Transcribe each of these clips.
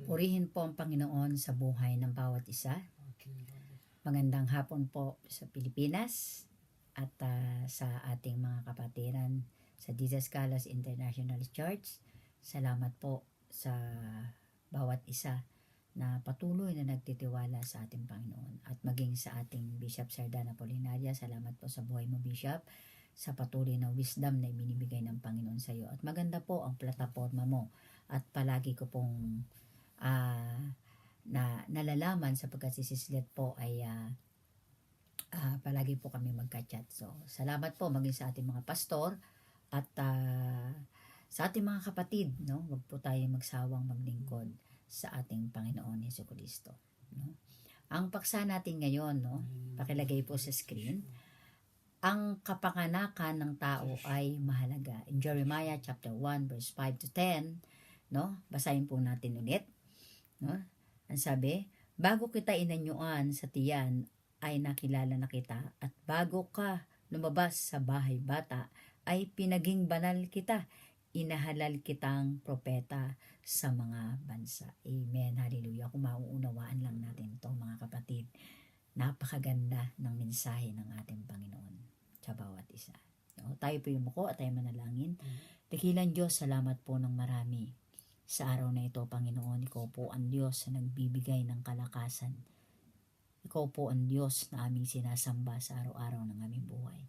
Purihin po ang Panginoon sa buhay ng bawat isa. Magandang hapon po sa Pilipinas at sa ating mga kapatiran sa Jesus Callas International Church. Salamat po sa bawat isa na patuloy na nagtitiwala sa ating Panginoon at maging sa ating Bishop Sardana Apolinaria. Salamat po sa buhay mo, Bishop, sa patuloy na wisdom na ibinibigay ng Panginoon sa iyo. At maganda po ang plataforma mo at palagi ko pong na nalalaman sapagkat si Sislet po ay palagi po kami magka-chat. So, salamat po maging sa ating mga pastor at sa ating mga kapatid, no? Huwag po tayo magsawang maglingkod sa ating Panginoon Jesucristo, no? Ang paksa natin ngayon, no? Pakilagay po sa screen. Ang kapanganakan ng tao ay mahalaga. In Jeremiah chapter 1 verse 5 to 10, no? Basahin po natin ulit, no? Ang sabi, bago kita inanyuan sa tiyan ay nakilala na kita, at bago ka lumabas sa bahay bata ay pinaging banal kita, inahalal kitang propeta sa mga bansa. Amen. Hallelujah. Kung mauunawaan lang natin ito, mga kapatid, napakaganda ng mensahe ng ating Panginoon sa bawat isa. So, tayo po yumuko at tayo manalangin. Dakilang Diyos, salamat po ng marami sa araw na ito, Panginoon. Ikaw po ang Diyos na nagbibigay ng kalakasan. Ikaw po ang Diyos na aming sinasamba sa araw-araw ng aming buhay.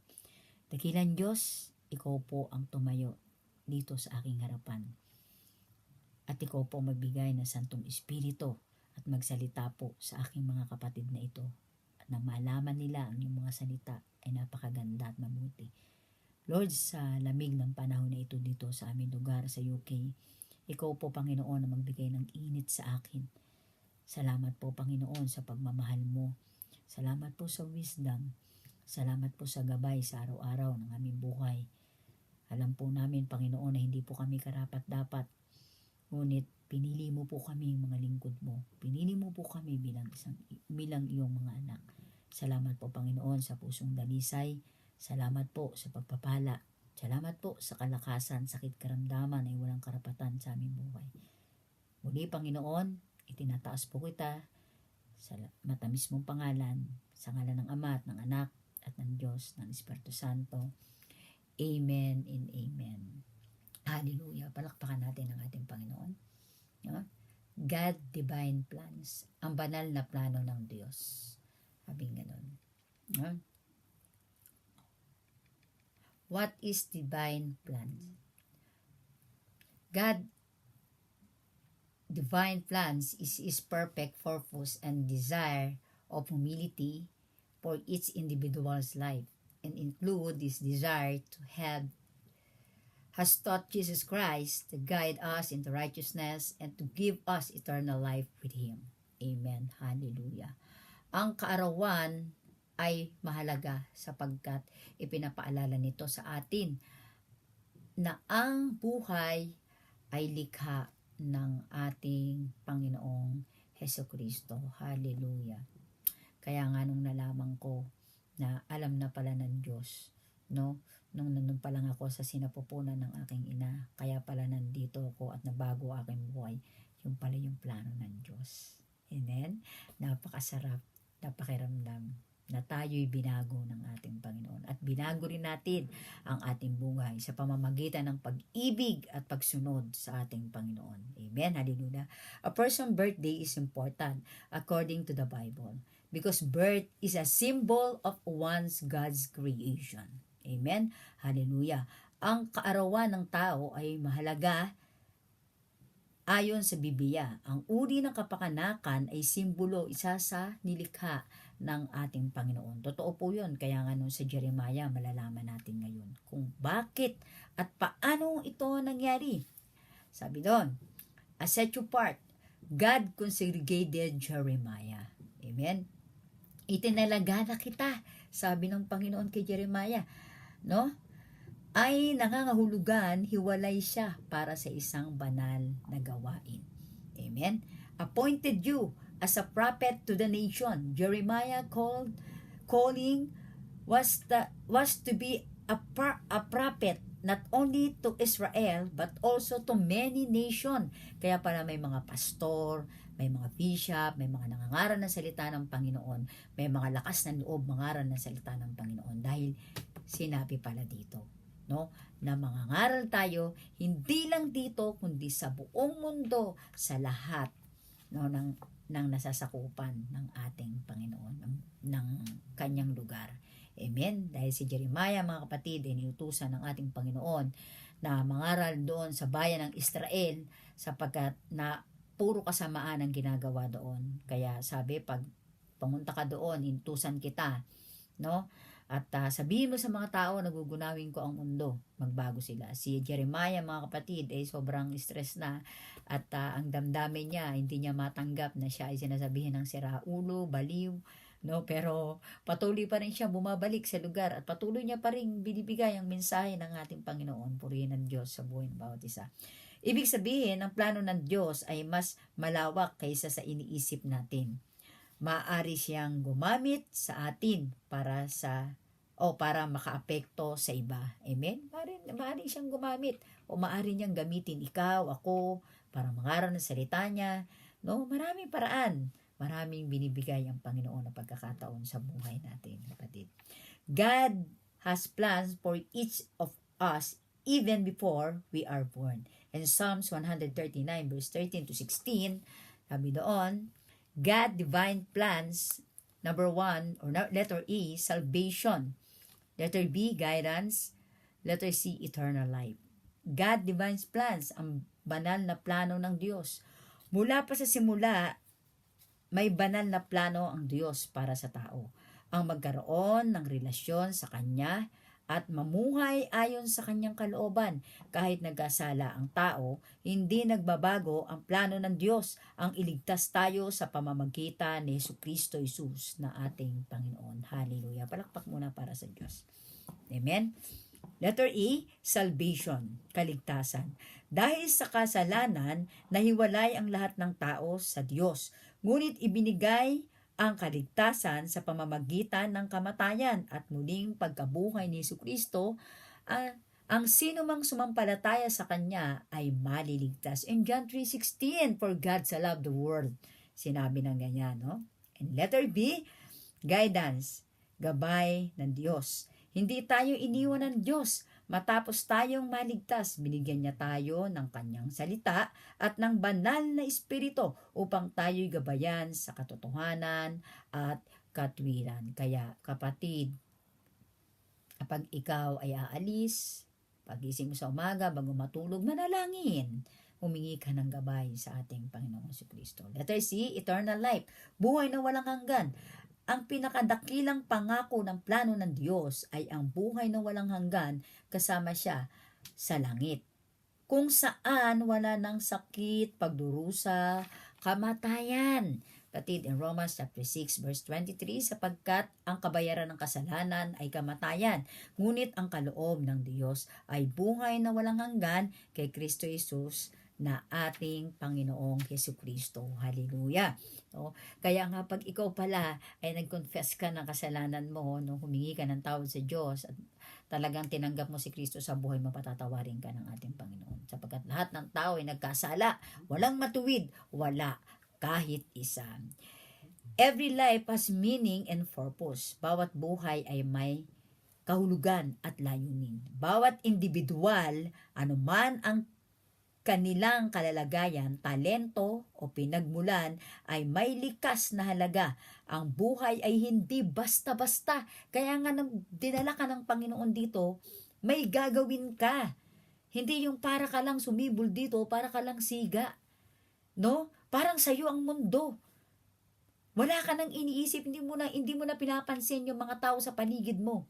Dakilang Diyos, ikaw po ang tumayo dito sa aking harapan. At ikaw po magbigay ng Santong Espiritu at magsalita po sa aking mga kapatid na ito. At na malaman nila ang iyong mga salita ay napakaganda at mabuti. Lord, sa lamig ng panahon na ito dito sa aming lugar sa UK, ikaw po, Panginoon, na magbigay ng init sa akin. Salamat po, Panginoon, sa pagmamahal mo. Salamat po sa wisdom. Salamat po sa gabay sa araw-araw ng aming buhay. Alam po namin, Panginoon, na hindi po kami karapat-dapat. Ngunit pinili mo po kami, mga lingkod mo. Pinili mo po kami bilang iyong mga anak. Salamat po, Panginoon, sa pusong dalisay. Salamat po sa pagpapala. Salamat po sa kalakasan, sakit, karamdaman ay walang karapatan sa aming buhay. Muli, Panginoon, itinataas po kita sa matamis mong pangalan, sa ngalan ng Ama at ng Anak at ng Diyos, ng Espiritu Santo. Amen and amen. Hallelujah. Palakpakan natin ang ating Panginoon. No? God divine plans. Ang banal na plano ng Diyos. Sabing ganun. No? What is divine plan? God divine plans is His perfect purpose and desire of humility for each individual's life, and include this desire to have has taught Jesus Christ to guide us into righteousness and to give us eternal life with Him. Amen. Hallelujah. Ang kaarawan ay mahalaga sapagkat ipinapaalala nito sa atin na ang buhay ay likha ng ating Panginoong Jesucristo. Hallelujah. Kaya nga nung nalaman ko na alam na pala ng Diyos, no? Nung pa lang ako sa sinapupunan ng aking ina, kaya pala nandito ako at nabago aking buhay, yung pala yung plano ng Diyos. Amen? Napakasarap, napakiramdam na tayo'y binago ng ating Panginoon. At binago rin natin ang ating buhay sa pamamagitan ng pag-ibig at pagsunod sa ating Panginoon. Amen? Hallelujah. A person's birthday is important according to the Bible because birth is a symbol of one's God's creation. Amen? Hallelujah. Ang kaarawan ng tao ay mahalaga ayon sa Biblia. Ang uri ng kapakanakan ay simbolo, isa sa nilikha ng ating Panginoon. Totoo po yun. Kaya nga nung sa Jeremiah, malalaman natin ngayon kung bakit at paano ito nangyari. Sabi doon, a set you apart, God consecrated Jeremiah. Amen? Itinalaga na kita, sabi ng Panginoon kay Jeremiah, no? Ay nangangahulugan, hiwalay siya para sa isang banal na gawain. Amen? Appointed you as a prophet to the nation. Jeremiah calling was to be a prophet not only to Israel but also to many nation. Kaya pala may mga pastor, may mga bishop, may mga nangangaral ng salita ng Panginoon, may mga lakas ng loob mangaral ng salita ng Panginoon dahil sinabi pala dito, no, na mangangaral tayo hindi lang dito kundi sa buong mundo, sa lahat, no, ng nasasakupan ng ating Panginoon, ng kanyang lugar. Amen. Dahil si Jeremiah, mga kapatid, ay niutusan ng ating Panginoon na mangaral doon sa bayan ng Israel sapagkat na puro kasamaan ang ginagawa doon. Kaya sabi, pag pumunta ka doon, inutusan kita, no? At sabihin mo sa mga tao, nagugunawin ko ang mundo, magbago sila. Si Jeremiah, mga kapatid, ay sobrang stress na at ang damdamin niya, hindi niya matanggap na siya ay sinasabihin ng siraulo, baliw, no? Pero patuloy pa rin siya bumabalik sa lugar at patuloy niya pa rin binibigay ang mensahe ng ating Panginoon. Purihin ng Diyos sa buhay ng bawat isa. Ibig sabihin, ang plano ng Diyos ay mas malawak kaysa sa iniisip natin. Maaari siyang gumamit sa atin para makaapekto sa iba. Amen? Maaari siyang gumamit o maaari niyang gamitin ikaw, ako, para mangaral ng salita niya. No? Maraming paraan. Maraming binibigay ang Panginoon na pagkakataon sa buhay natin, kapatid. God has plans for each of us even before we are born. In Psalms 139 verse 13 to 16, sabi doon, God divine plans, number 1, or letter E, salvation. Letter B, guidance. Letter C, eternal life. God divine plans, ang banal na plano ng Diyos. Mula pa sa simula, may banal na plano ang Diyos para sa tao. Ang magkaroon ng relasyon sa Kanya at mamuhay ayon sa Kanyang kalooban. Kahit nagkasala ang tao, hindi nagbabago ang plano ng Diyos. Ang iligtas tayo sa pamamagitan ni Jesucristo Jesus na ating Panginoon. Hallelujah. Palakpak muna para sa Diyos. Amen. Letter E, salvation, kaligtasan. Dahil sa kasalanan, nahiwalay ang lahat ng tao sa Diyos. Ngunit ibinigay ang kaligtasan sa pamamagitan ng kamatayan at muling pagkabuhay ni Jesucristo. Ang sino mang sumampalataya sa Kanya ay maliligtas. In John 3:16, for God so loved the world. Sinabi ng ganyan, no? And letter B, guidance, gabay ng Diyos. Hindi tayo iniwan ng Diyos. Matapos tayong maligtas, binigyan niya tayo ng Kanyang salita at ng banal na Espiritu upang tayo'y gabayan sa katotohanan at katwiran. Kaya kapatid, kapag ikaw ay aalis, pagising mo sa umaga, bago matulog, manalangin. Humingi ka ng gabay sa ating Panginoong Jesucristo. Letter C, eternal life. Buhay na walang hanggan. Ang pinakadakilang pangako ng plano ng Diyos ay ang buhay na walang hanggan kasama siya sa langit. Kung saan wala ng sakit, pagdurusa, kamatayan. Kapatid, in Romans chapter 6 verse 23, sapagkat ang kabayaran ng kasalanan ay kamatayan. Ngunit ang kaloob ng Diyos ay buhay na walang hanggan kay Kristo Jesus na ating Panginoong Jesucristo. Hallelujah. No? Kaya nga pag ikaw pala ay nag-confess ka ng kasalanan mo, no, humingi ka ng tawad sa Diyos at talagang tinanggap mo si Kristo sa buhay mo, patatawarin ka ng ating Panginoon. Sapagkat lahat ng tao ay nagkasala, walang matuwid, wala kahit isa. Every life has meaning and purpose. Bawat buhay ay may kahulugan at layunin. Bawat individual, anuman ang kanilang kalalagayan, talento o pinagmulan ay may likas na halaga. Ang buhay ay hindi basta-basta. Kaya nga dinala ka ng Panginoon dito, may gagawin ka. Hindi yung para ka lang sumibol dito, para ka lang siga. No? Parang sa'yo ang mundo. Wala ka nang iniisip, hindi mo na pinapansin yung mga tao sa paligid mo.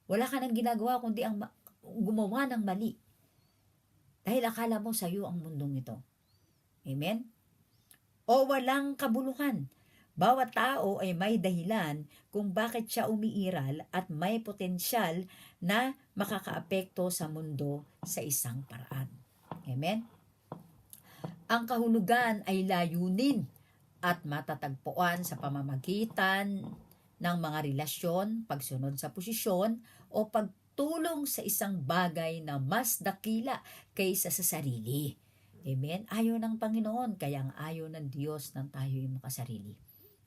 Wala ka nang ginagawa kundi ang gumawa ng mali. Dahil akala mo sa'yo ang mundong ito. Amen? O walang kabuluhan. Bawat tao ay may dahilan kung bakit siya umiiral at may potensyal na makakaapekto sa mundo sa isang paraan. Amen? Ang kahulugan ay layunin at matatagpuan sa pamamagitan ng mga relasyon, pagsunod sa posisyon o tumutulong sa isang bagay na mas dakila kaysa sa sarili. Amen? Ayaw ng Panginoon, kaya ang ayaw ng Diyos nang tayo'y makasarili.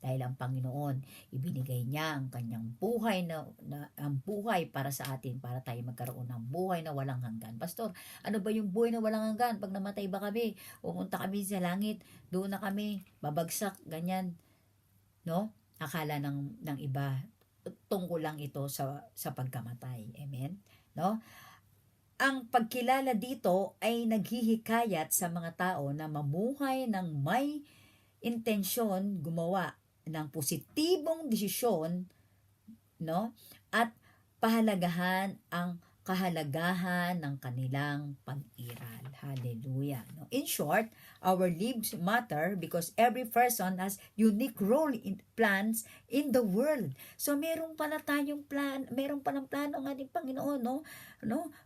Dahil ang Panginoon, ibinigay niya ang kanyang buhay ang buhay para sa atin, para tayo magkaroon ng buhay na walang hanggan. Pastor, ano ba yung buhay na walang hanggan? Pag namatay ba kami, pumunta kami sa langit, doon na kami, babagsak, ganyan. No? Akala ng iba, tungkol lang ito sa pagkamatay. Amen? No? Ang pagkilala dito ay naghihikayat sa mga tao na mamuhay ng may intensyon gumawa ng positibong desisyon, no? At pahalagahan ang kahalagahan ng kanilang pag-iral. Hallelujah. No? In short, our lives matter because every person has unique role in plans in the world. So meron pala tayong meron palang plano ng ating Panginoon, no?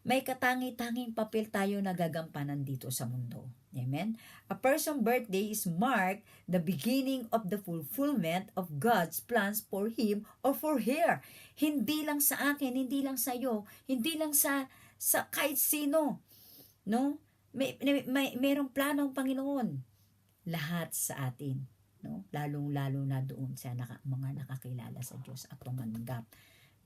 May katangi-tanging papel tayo na gagampanan dito sa mundo. Amen? A person's birthday is marked the beginning of the fulfillment of God's plans for him or for her. Hindi lang sa akin, hindi lang sa iyo, hindi lang sa kahit sino. No? Merong plano ang Panginoon. Lahat sa atin. No? Lalong-lalo na doon sa mga nakakilala sa Diyos at tumanggap,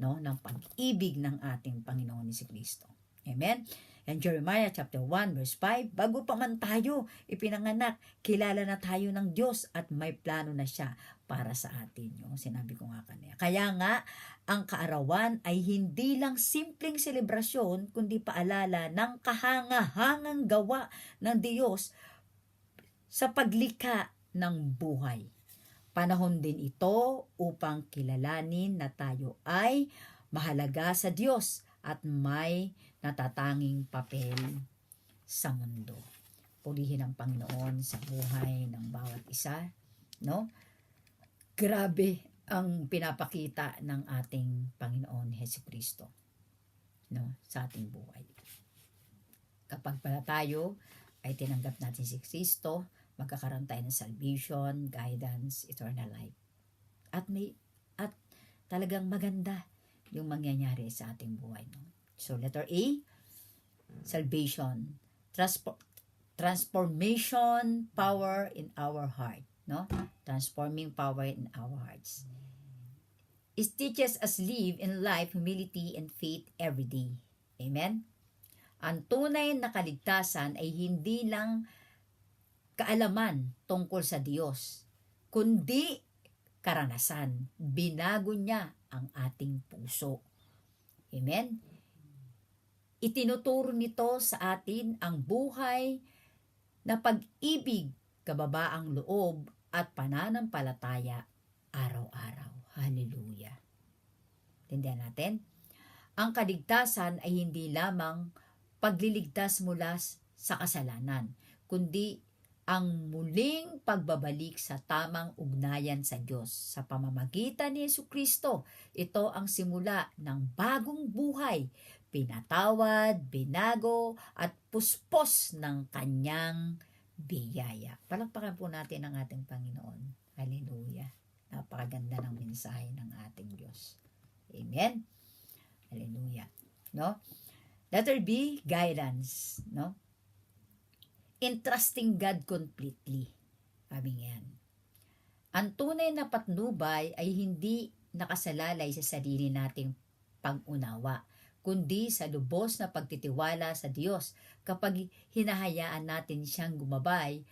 no, ng pag-ibig ng ating Panginoon ni Kristo. Amen? And Jeremiah chapter 1 verse 5, bago pa man tayo ipinanganak, kilala na tayo ng Diyos at may plano na siya para sa atin. Yung sinabi ko nga kanina. Kaya nga, ang kaarawan ay hindi lang simpleng selebrasyon, kundi paalala ng kahangahangang gawa ng Diyos sa paglikha ng buhay. Panahon din ito upang kilalanin na tayo ay mahalaga sa Diyos at may natatanging papel sa mundo. Purihin ang Panginoon sa buhay ng bawat isa, no? Grabe ang pinapakita ng ating Panginoon Jesucristo, no, sa ating buhay. Kapag pala tayo ay tinanggap natin si Kristo, magkakaroon tayo ng salvation, guidance, eternal life. At talagang maganda yung mangyayari sa ating buhay, no? So, letter A, salvation. Transformation power in our heart. No? Transforming power in our hearts. It teaches us live in life, humility, and faith every day. Amen? Ang tunay na kaligtasan ay hindi lang kaalaman tungkol sa Diyos, kundi karanasan. Binago niya ang ating puso. Amen? Itinuturo nito sa atin ang buhay na pag-ibig, kababaang loob at pananampalataya araw-araw. Hallelujah. Tindihan natin? Ang kaligtasan ay hindi lamang pagliligtas mula sa kasalanan, kundi ang muling pagbabalik sa tamang ugnayan sa Diyos. Sa pamamagitan ni Jesucristo, ito ang simula ng bagong buhay, pinatawad, binago, at puspos ng kanyang biyaya. Palakpakan po natin ang ating Panginoon. Hallelujah. Napakaganda ng mensahe ng ating Diyos. Amen. Hallelujah. No? Letter B, guidance. No? Entrusting God completely. Sabi yan. Ang tunay na patnubay ay hindi nakasalalay sa sarili nating pag-unawa, kundi sa lubos na pagtitiwala sa Diyos. Kapag hinahayaan natin siyang gumabay,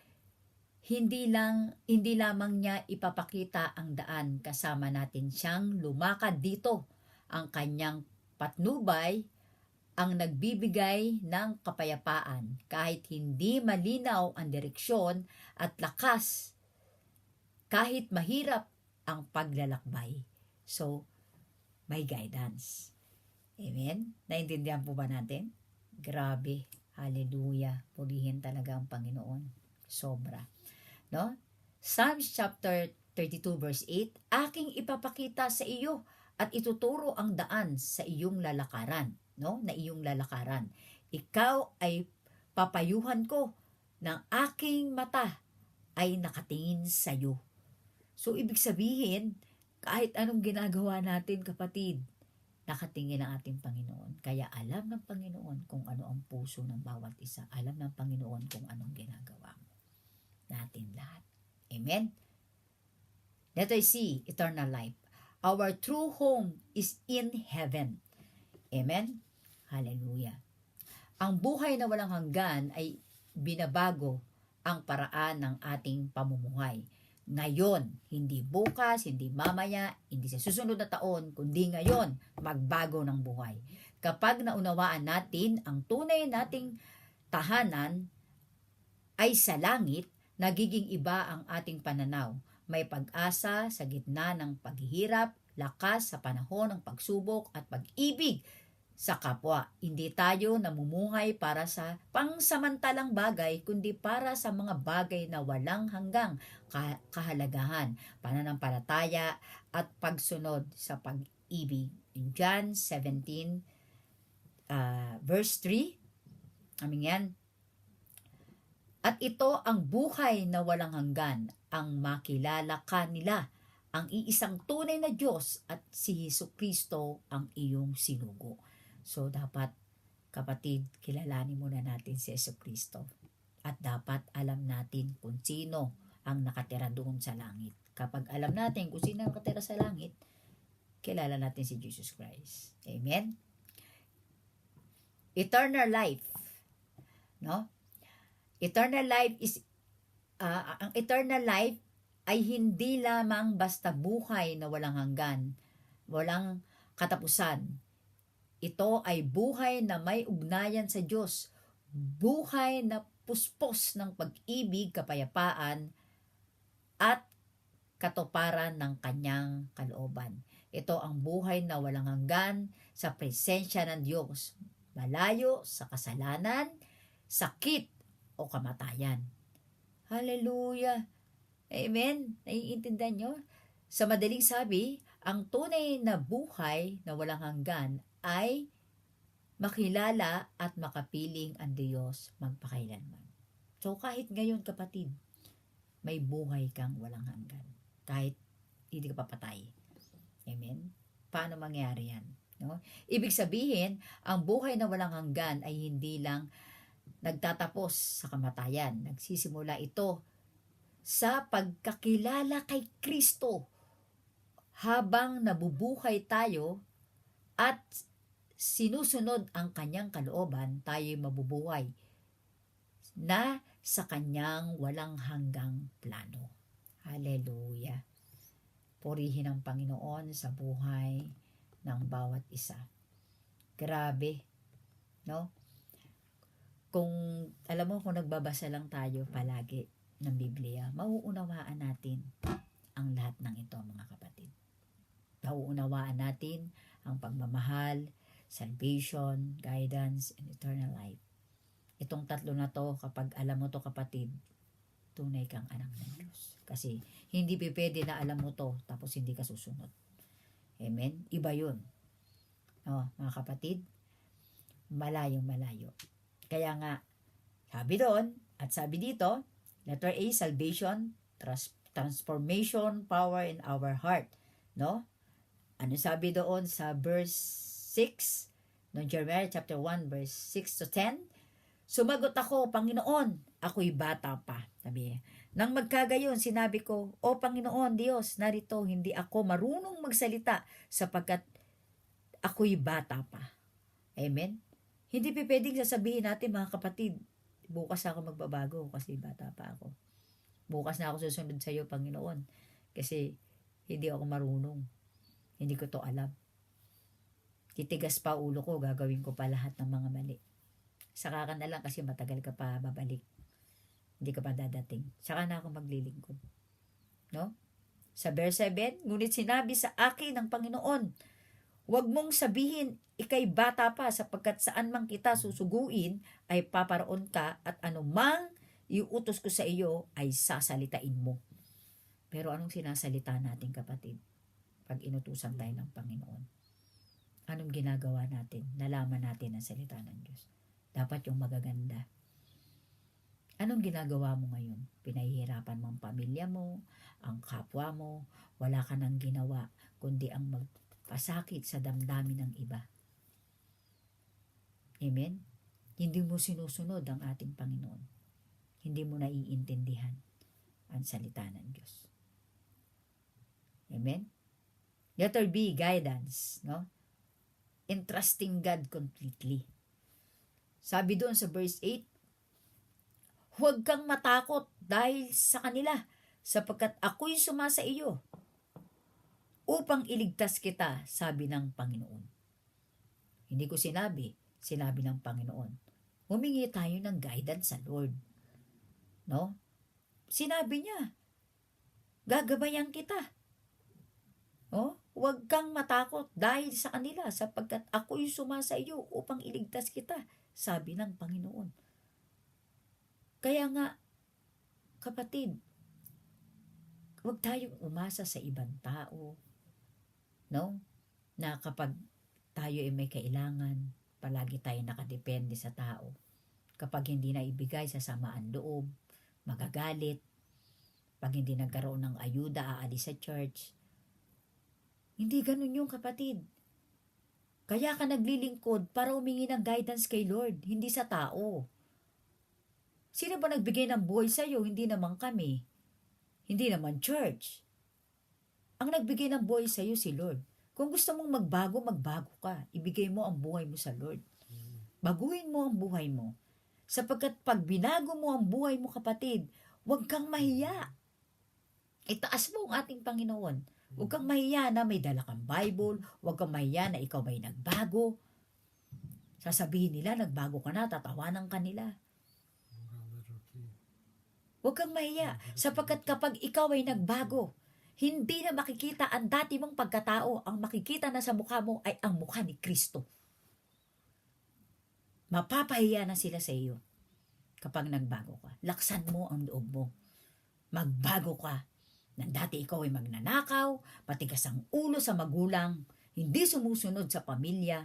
hindi lamang niya ipapakita ang daan, kasama natin siyang lumakad dito. Ang kanyang patnubay ang nagbibigay ng kapayapaan kahit hindi malinaw ang direksyon at lakas, kahit mahirap ang paglalakbay. So, may guidance. Amen? Naintindihan po ba natin? Grabe. Hallelujah. Purihin talaga ang Panginoon. Sobra. No? Psalms chapter 32 verse 8, aking ipapakita sa iyo at ituturo ang daan sa iyong lalakaran. No? Na iyong lalakaran. Ikaw ay papayuhan ko ng aking mata ay nakatingin sa iyo. So, ibig sabihin, kahit anong ginagawa natin, kapatid, nakatingin ang ating Panginoon. Kaya alam ng Panginoon kung ano ang puso ng bawat isa. Alam ng Panginoon kung anong ginagawa mo. Natin lahat. Amen? Letter C, eternal life. Our true home is in heaven. Amen? Hallelujah. Ang buhay na walang hanggan ay binabago ang paraan ng ating pamumuhay. Ngayon, hindi bukas, hindi mamaya, hindi sa susunod na taon, kundi ngayon, magbago ng buhay. Kapag naunawaan natin ang tunay nating tahanan ay sa langit, nagiging iba ang ating pananaw. May pag-asa sa gitna ng paghihirap, lakas sa panahon ng pagsubok at pag-ibig sa kapwa. Hindi tayo namumuhay para sa pangsamantalang bagay, kundi para sa mga bagay na walang hanggang kahalagahan, pananampalataya at pagsunod sa pag-ibig. In John 17, verse 3, amin yan. At ito ang buhay na walang hanggan, ang makilala ka nila, ang iisang tunay na Diyos at si Jesucristo ang iyong sinugo. So, dapat, kapatid, kilalanin muna natin si Jesucristo. At dapat alam natin kung sino ang nakatira doon sa langit. Kapag alam natin kung sino ang nakatira sa langit, kilala natin si Jesus Christ. Amen? Eternal life. No? Eternal life is, ang eternal life ay hindi lamang basta buhay na walang hanggan, walang katapusan. Ito ay buhay na may ugnayan sa Diyos, buhay na puspos ng pag-ibig, kapayapaan, at katuparan ng kanyang kalooban. Ito ang buhay na walang hanggan sa presensya ng Diyos, malayo sa kasalanan, sakit o kamatayan. Hallelujah! Amen? Naiintindihan nyo? Sa madaling sabi, ang tunay na buhay na walang hanggan ay makilala at makapiling ang Diyos magpakailanman. So kahit ngayon, kapatid, may buhay kang walang hanggan. Kahit hindi ka papatay. Amen? Paano mangyari yan? No? Ibig sabihin, ang buhay na walang hanggan ay hindi lang nagtatapos sa kamatayan. Nagsisimula ito sa pagkakilala kay Kristo. Habang nabubuhay tayo at sinusunod ang kanyang kalooban, tayo'y mabubuhay na sa kanyang walang hanggang plano. Hallelujah! Purihin ang Panginoon sa buhay ng bawat isa. Grabe, no? Kung, alam mo, kung nagbabasa lang tayo palagi ng Biblia, mauunawaan natin ang lahat ng ito, mga kapatid. Mauunawaan natin ang pagmamahal, salvation, guidance, and eternal life. Itong tatlo na to, kapag alam mo to, kapatid, tunay kang anak ng Diyos. Kasi hindi pwede na alam mo to tapos hindi ka susunod. Amen? Iba yun. Mga kapatid, malayong-malayo. Kaya nga, sabi doon at sabi dito, letter A, salvation, transformation, power in our heart. No? Ano sabi doon sa verse 6, no, Jeremiah chapter 1, verse 6 to 10? Sumagot ako, Panginoon, ako'y bata pa. Sabi, nang magkagayon, sinabi ko, O Panginoon Diyos, narito, hindi ako marunong magsalita sapagkat ako'y bata pa. Amen? Hindi pwedeng sasabihin natin, mga kapatid, bukas ako magbabago kasi bata pa ako. Bukas na ako susunod sa iyo, Panginoon, kasi hindi ako marunong. Hindi ko to alam. Titigas pa ulo ko, gagawin ko pa lahat ng mga mali. Saka ka na lang kasi matagal ka pa babalik. Hindi ka pa dadating. Saka na ako maglilingkod. No? Sa verse 7, ngunit sinabi sa akin ng Panginoon, huwag mong sabihin, ikay bata pa, sapagkat saan man kita susuguin, ay paparoon ka, at anumang iuutos ko sa iyo, ay sasalitain mo. Pero anong sinasalita natin, kapatid? Pag inutusan tayo ng Panginoon. Anong ginagawa natin? Nalaman natin ang salita ng Diyos. Dapat yung magaganda. Anong ginagawa mo ngayon? Pinahihirapan mo ang pamilya mo, ang kapwa mo, wala ka nang ginawa, kundi ang pasakit sa damdamin ng iba. Amen? Hindi mo sinusunod ang ating Panginoon. Hindi mo naiintindihan ang salita ng Diyos. Amen? Let there be guidance, no? In trusting God completely. Sabi doon sa verse 8, huwag kang matakot dahil sa kanila, sapagkat ako'y sumasa iyo upang iligtas kita, sabi ng Panginoon. Hindi ko sinabi ng Panginoon. Humingi tayo ng guidance sa Lord. No? Sinabi niya, gagabayan kita. Oh, huwag kang matakot dahil sa kanila, sapagkat ako'y sumasa iyo upang iligtas kita, sabi ng Panginoon. Kaya nga, kapatid, huwag tayong umasa sa ibang tao, no? Na kapag tayo ay may kailangan, palagi tayo nakadepende sa tao. Kapag hindi na ibigay sa samaan loob, magagalit. Pag hindi nagkaroon ng ayuda, aalis sa church. Hindi ganun yung kapatid. Kaya ka naglilingkod para humingi ng guidance kay Lord, hindi sa tao. Sino ba nagbigay ng buhay sa'yo? Hindi naman kami. Hindi naman church. Ang nagbigay ng buhay sa'yo si Lord. Kung gusto mong magbago, magbago ka. Ibigay mo ang buhay mo sa Lord. Baguhin mo ang buhay mo. Sapagkat pag binago mo ang buhay mo, kapatid, huwag kang mahiya. Itaas mo ang ating Panginoon. Huwag kang mahiya na may dala kang Bible. Huwag kang mahiya na ikaw ay nagbago. Sasabihin nila, nagbago ka na, tatawanan ka nila. Huwag kang mahiya, sapagkat kapag ikaw ay nagbago, hindi na makikita ang dati mong pagkatao. Ang makikita na sa mukha mo ay ang mukha ni Kristo. Mapapahiya na sila sa iyo kapag nagbago ka. Laksan mo ang loob mo. Magbago ka. Nang dati ikaw ay magnanakaw, matigas ang ulo sa magulang, hindi sumusunod sa pamilya.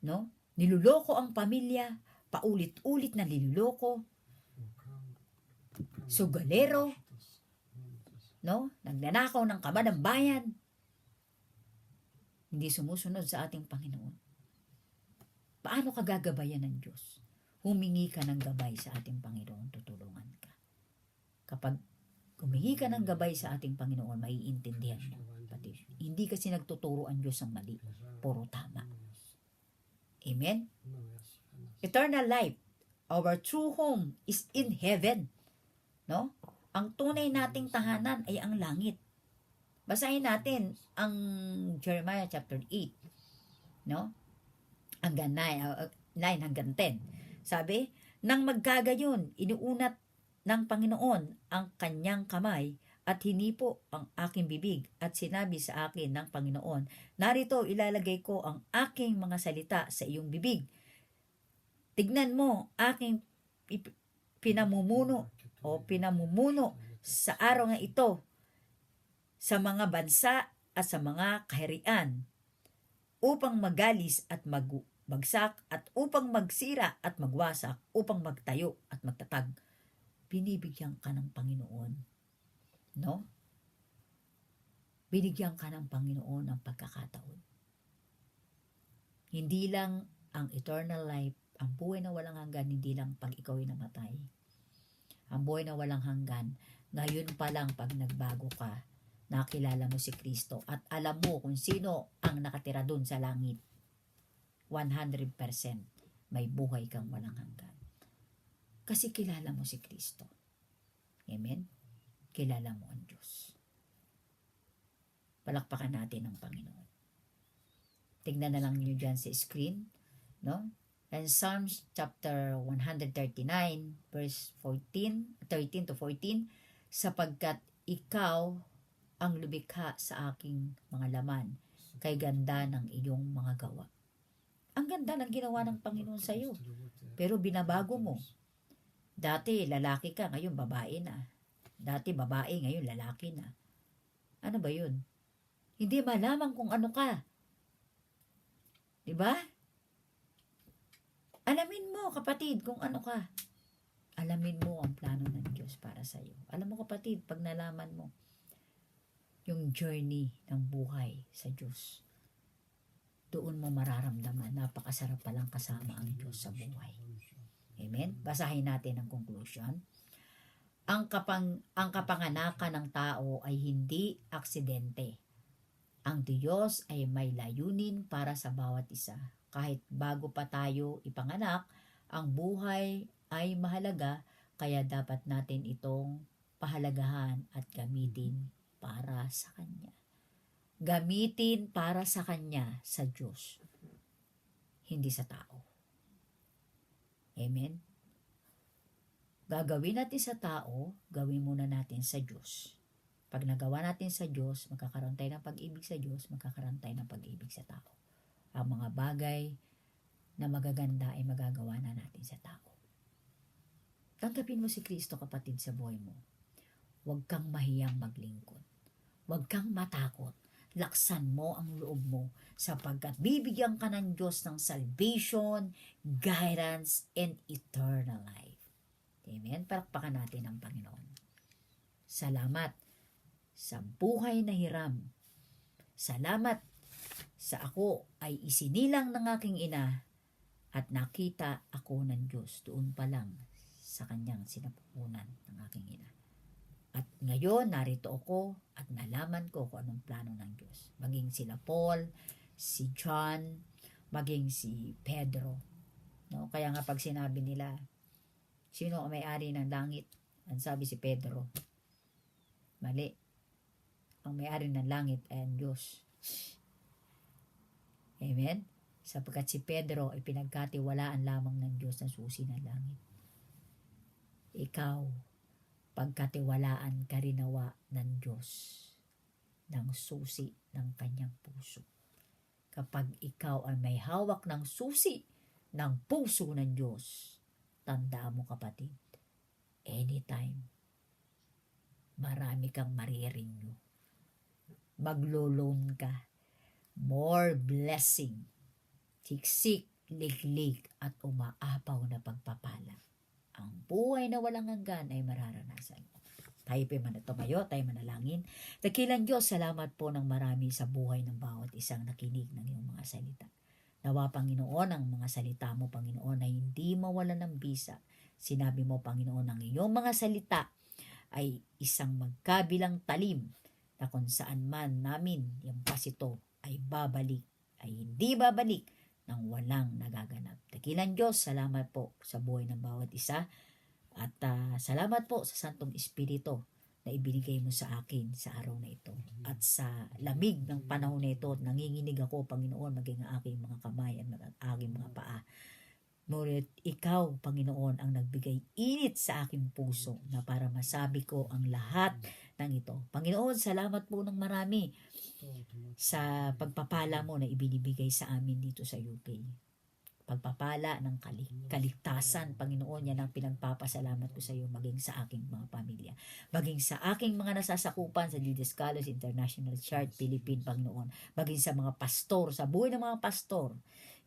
No? Niluloko ang pamilya, paulit-ulit na niluloko. Sugalero, no? Nagnanakaw ng kaba ng bayan. Hindi sumusunod sa ating Panginoon. Paano ka gagabayan ng Diyos? Humingi ka ng gabay sa ating Panginoon, tutulungan ka. Kapag humingi ka ng gabay sa ating Panginoon, maiintindihan mo. Pati, hindi kasi nagtuturo ang Diyos ng mali, puro tama. Amen? Eternal life, our true home is in heaven. No? Ang tunay nating tahanan ay ang langit. Basahin natin ang Jeremiah chapter 8. No? Hanggang 9 hanggang 10. Sabi, nang magkagayon, inuunat ng Panginoon ang kanyang kamay at hinipo ang aking bibig at sinabi sa akin ng Panginoon, narito ilalagay ko ang aking mga salita sa iyong bibig. Tignan mo aking pinamumuno sa araw nga ito sa mga bansa at sa mga kaharian upang magalis at magbagsak at upang magsira at magwasak, upang magtayo at magtatag. Binibigyan ka ng Panginoon. No? Binigyan ka ng Panginoon ng pagkakataon. Hindi lang ang eternal life, ang buhay na walang hanggan, hindi lang pag ikaw ay namatay. Ang buhay na walang hanggan, ngayon pa lang pag nagbago ka, nakilala mo si Kristo at alam mo kung sino ang nakatira dun sa langit. 100% may buhay kang walang hanggan. Kasi kilala mo si Kristo. Amen? Kilala mo ang Diyos. Palakpakan natin ang Panginoon. Tignan na lang niyo dyan sa screen. No? And Psalms chapter 139 verse 13 to 14, sapagkat ikaw ang lumikha sa aking mga laman, kay ganda ng iyong mga gawa. Ang ganda ng ginawa ng Panginoon sa iyo, pero binabago mo. Dati lalaki ka, ngayon babae na. Dati babae, ngayon lalaki na. Ano ba yun? Hindi malaman kung ano ka. Diba? Alamin mo, kapatid, kung ano ka. Alamin mo ang plano ng Diyos para sa iyo. Alam mo, kapatid, pag nalaman mo, yung journey ng buhay sa Diyos. Doon mo mararamdaman, napakasarap palang kasama ang Diyos sa buhay. Amen? Basahin natin ang conclusion. Ang kapanganakan ng tao ay hindi aksidente. Ang Diyos ay may layunin para sa bawat isa. Kahit bago pa tayo ipanganak, ang buhay ay mahalaga, kaya dapat natin itong pahalagahan at gamitin para sa Kanya. Gamitin para sa Kanya, sa Diyos, hindi sa tao. Amen? Gagawin natin sa tao, gawin muna natin sa Diyos. Pag nagawa natin sa Diyos, magkakaroon tayo ng pag-ibig sa Diyos, magkakaroon tayo ng pag-ibig sa tao. Ang mga bagay na magaganda ay magagawa na natin sa tao. Tanggapin mo si Kristo, kapatid, sa buhay mo. Huwag kang mahiyang maglingkod. Huwag kang matakot. Laksan mo ang loob mo sapagkat bibigyan ka ng Diyos ng salvation, guidance, and eternal life. Amen? Palakpakan natin ang Panginoon. Salamat sa buhay na hiram. Salamat sa ako ay isinilang ng aking ina at nakita ako ng Diyos doon pa lang sa kanyang sinapupunan ng aking ina. At ngayon, narito ako at nalaman ko kung anong plano ng Diyos. Maging sila Paul, si John, maging si Pedro. No? Kaya nga pag sinabi nila, sino ang may-ari ng langit? Ang sabi si Pedro, mali. Ang may-ari ng langit ay ang Diyos. Amen? Sapagkat si Pedro ay pinagkatiwalaan lamang ng Diyos na susi ng langit. Ikaw, pagkatiwalaan ka rinawa ng Diyos ng susi ng kanyang puso. Kapag ikaw ay may hawak ng susi ng puso ng Diyos, tandaan mo, kapatid, anytime, marami kang marirenew. Maglo-loan ka. More blessing. Siksik, liglig, at umaapaw na pagpapala. Ang buhay na walang hanggan ay mararanasan mo. Tayo pa man tumayo, tayo manalangin. Dakilang Diyos, salamat po ng marami sa buhay ng bawat isang nakinig ng iyong mga salita. Nawa, Panginoon, ang mga salita mo, Panginoon, ay hindi mawala ng bisa. Sinabi mo, Panginoon, ang iyong mga salita ay isang magkabilang talim na kung saan man namin yung pasito ay babalik, ay hindi babalik nang walang nagaganap. Dakilang Diyos, salamat po sa buhay ng bawat isa at salamat po sa Santong Espiritu na ibinigay mo sa akin sa araw na ito. At sa lamig ng panahon na ito, nanginginig ako, Panginoon, maging ang aking mga kamay at ang aking mga paa. Ngunit ikaw, Panginoon, ang nagbigay init sa aking puso na para masabi ko ang lahat ng ito. Panginoon, salamat po ng marami sa pagpapala mo na ibinibigay sa amin dito sa UK. Pagpapala ng kaligtasan, Panginoon, yan ang pinagpapasalamat ko sa iyo, maging sa aking mga pamilya, maging sa aking mga nasasakupan sa Didascalos International Church, Philippines, Panginoon, maging sa mga pastor, sa buhay ng mga pastor.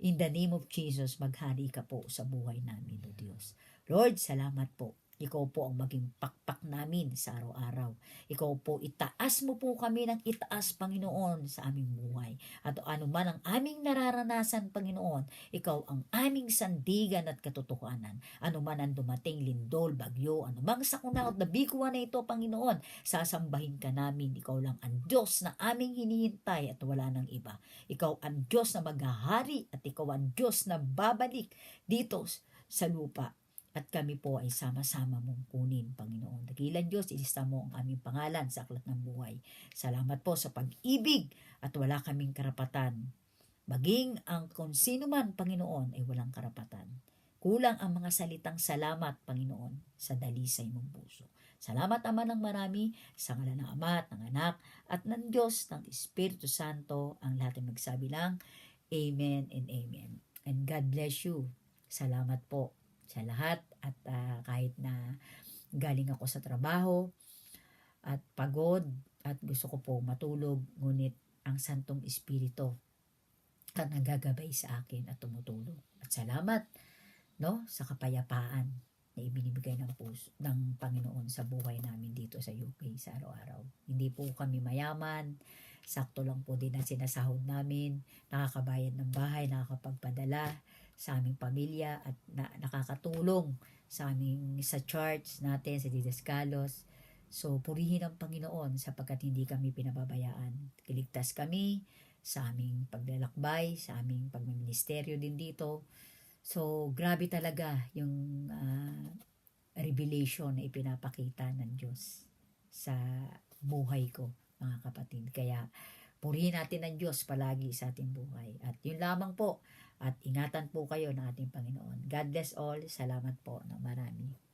In the name of Jesus, maghari ka po sa buhay namin, O Diyos. Lord, salamat po. Ikaw po ang maging pakpak namin sa araw-araw. Ikaw po, itaas mo po kami ng itaas, Panginoon, sa aming buhay. At ano man ang aming nararanasan, Panginoon, ikaw ang aming sandigan at katotohanan. Ano man ang dumating, lindol, bagyo, ano mang sakuna at nabikuan na ito, Panginoon, sasambahin ka namin. Ikaw lang ang Diyos na aming hinihintay at wala nang iba. Ikaw ang Diyos na maghahari at ikaw ang Diyos na babalik dito sa lupa. At kami po ay sama-sama mong kunin, Panginoon. Dakilang Diyos, ilista mo ang aming pangalan sa aklat ng buhay. Salamat po sa pag-ibig at wala kaming karapatan. Maging ang kung sino man, Panginoon, ay walang karapatan. Kulang ang mga salitang salamat, Panginoon, sa dalisay mong puso. Salamat, Ama, ng marami, sa ngalan ng Ama at ng Anak at ng Diyos, ng Espiritu Santo, ang lahat ay magsabi lang, Amen and Amen. And God bless you. Salamat po sa lahat at kahit na galing ako sa trabaho at pagod at gusto ko po matulog, ngunit ang Santong Espiritu ang nagagabay sa akin at tumutulong. At salamat, no, sa kapayapaan na ibinibigay ng puso ng Panginoon sa buhay namin dito sa UK sa araw-araw. Hindi po kami mayaman, sakto lang po din ang sinasahod namin, nakakabayad ng bahay, nakakapagpadala sa aming pamilya at nakakatulong sa aming sa church natin sa Didascalos. So purihin ang Panginoon sapagkat hindi kami pinababayaan. Kiligtas kami sa aming paglalakbay, sa aming pagmiministeryo din dito. So, grabe talaga yung revelation na ipinapakita ng Diyos sa buhay ko, mga kapatid. Kaya, purihin natin ang Diyos palagi sa ating buhay. At yun lamang po. At ingatan po kayo ng ating Panginoon. God bless all. Salamat po ng marami.